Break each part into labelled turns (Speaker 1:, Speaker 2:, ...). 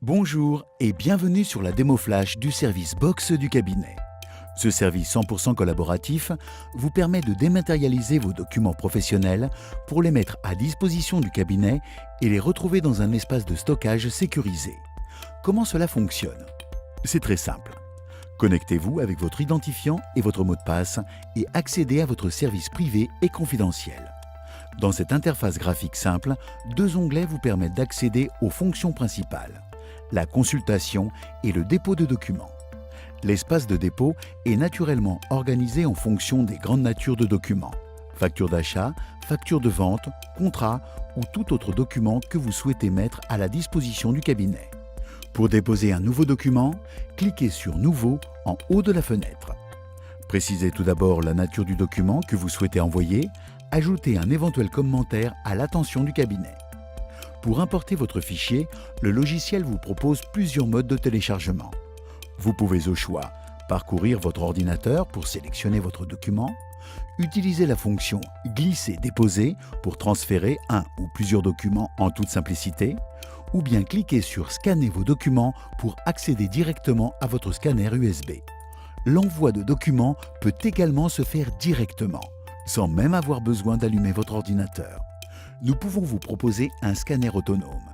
Speaker 1: Bonjour et bienvenue sur la démo flash du service Box du cabinet. Ce service 100% collaboratif vous permet de dématérialiser vos documents professionnels pour les mettre à disposition du cabinet et les retrouver dans un espace de stockage sécurisé. Comment cela fonctionne? C'est très simple. Connectez-vous avec votre identifiant et votre mot de passe et accédez à votre service privé et confidentiel. Dans cette interface graphique simple, deux onglets vous permettent d'accéder aux fonctions principales: la consultation et le dépôt de documents. L'espace de dépôt est naturellement organisé en fonction des grandes natures de documents: facture d'achat, facture de vente, contrat ou tout autre document que vous souhaitez mettre à la disposition du cabinet. Pour déposer un nouveau document, cliquez sur « Nouveau » en haut de la fenêtre. Précisez tout d'abord la nature du document que vous souhaitez envoyer, ajoutez un éventuel commentaire à l'attention du cabinet. Pour importer votre fichier, le logiciel vous propose plusieurs modes de téléchargement. Vous pouvez au choix parcourir votre ordinateur pour sélectionner votre document, utiliser la fonction « Glisser-déposer » pour transférer un ou plusieurs documents en toute simplicité, ou bien cliquer sur « Scanner vos documents » pour accéder directement à votre scanner USB. L'envoi de documents peut également se faire directement, sans même avoir besoin d'allumer votre ordinateur. Nous pouvons vous proposer un scanner autonome.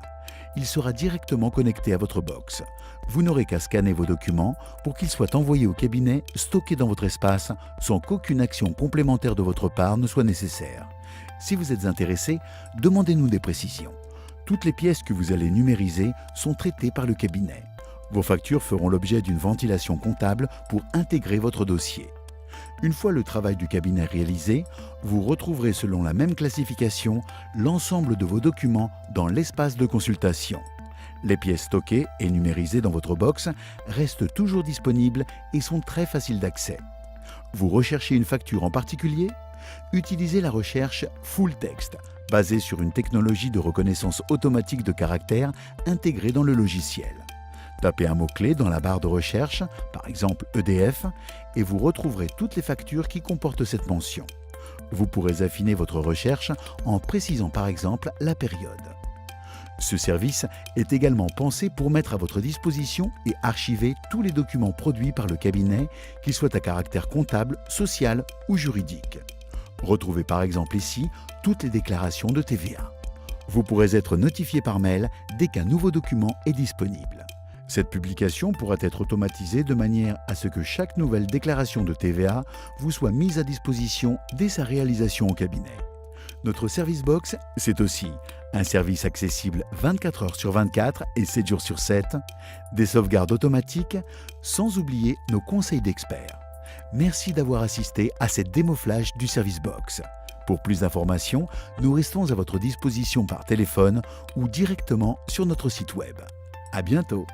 Speaker 1: Il sera directement connecté à votre box. Vous n'aurez qu'à scanner vos documents pour qu'ils soient envoyés au cabinet, stockés dans votre espace, sans qu'aucune action complémentaire de votre part ne soit nécessaire. Si vous êtes intéressé, demandez-nous des précisions. Toutes les pièces que vous allez numériser sont traitées par le cabinet. Vos factures feront l'objet d'une ventilation comptable pour intégrer votre dossier. Une fois le travail du cabinet réalisé, vous retrouverez selon la même classification l'ensemble de vos documents dans l'espace de consultation. Les pièces stockées et numérisées dans votre box restent toujours disponibles et sont très faciles d'accès. Vous recherchez une facture en particulier? Utilisez la recherche Full Text, basée sur une technologie de reconnaissance automatique de caractères intégrée dans le logiciel. Tapez un mot-clé dans la barre de recherche, par exemple EDF, et vous retrouverez toutes les factures qui comportent cette mention. Vous pourrez affiner votre recherche en précisant par exemple la période. Ce service est également pensé pour mettre à votre disposition et archiver tous les documents produits par le cabinet, qu'ils soient à caractère comptable, social ou juridique. Retrouvez par exemple ici toutes les déclarations de TVA. Vous pourrez être notifié par mail dès qu'un nouveau document est disponible. Cette publication pourra être automatisée de manière à ce que chaque nouvelle déclaration de TVA vous soit mise à disposition dès sa réalisation au cabinet. Notre Service Box, c'est aussi un service accessible 24 heures sur 24 et 7 jours sur 7, des sauvegardes automatiques, sans oublier nos conseils d'experts. Merci d'avoir assisté à cette démo flash du Service Box. Pour plus d'informations, nous restons à votre disposition par téléphone ou directement sur notre site web. À bientôt!